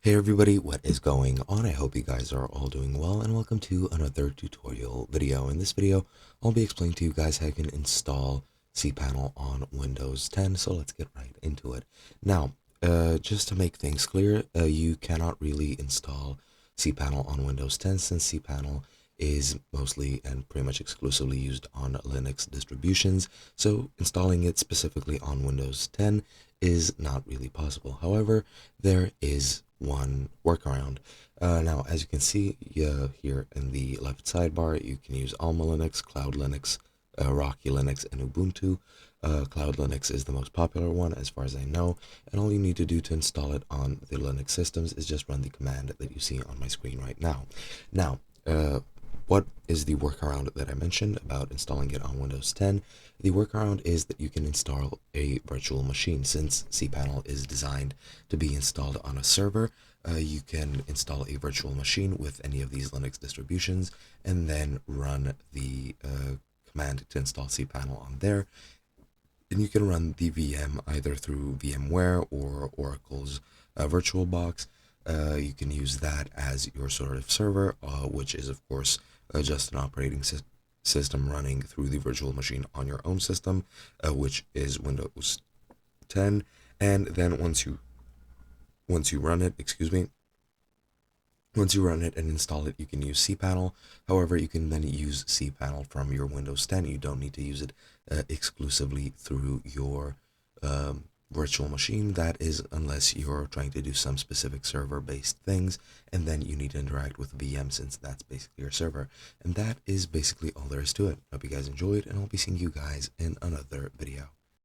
Hey everybody, what is going on? I hope you guys are all doing well, and welcome to another tutorial video. In this video, I'll be explaining to you guys how you can install cPanel on Windows 10, so let's get right into it. Now, just to make things clear, you cannot really install cPanel on Windows 10 since cPanel is mostly and pretty much exclusively used on Linux distributions, so installing it specifically on Windows 10 is not really possible. However, there is one workaround. Now, as you can see here in the left sidebar, you can use Alma Linux, Cloud Linux, Rocky Linux, and Ubuntu. Cloud Linux is the most popular one as far as I know, and all you need to do to install it on the Linux systems is just run the command that you see on my screen right now. Now, what is the workaround that I mentioned about installing it on Windows 10? The workaround is that you can install a virtual machine. Since cPanel is designed to be installed on a server, you can install a virtual machine with any of these Linux distributions and then run the command to install cPanel on there. And you can run the VM either through VMware or Oracle's VirtualBox. You can use that as your sort of server, which is of course just an operating system running through the virtual machine on your own system, which is Windows 10. And then once you run it, once you run it and install it, you can use cPanel. However, you can then use cPanel from your Windows 10. You don't need to use it exclusively through your virtual machine. That is, unless you're trying to do some specific server-based things, and then you need to interact with VM since that's basically your server. And that is basically all there is to it. Hope you guys enjoyed, and I'll be seeing you guys in another video.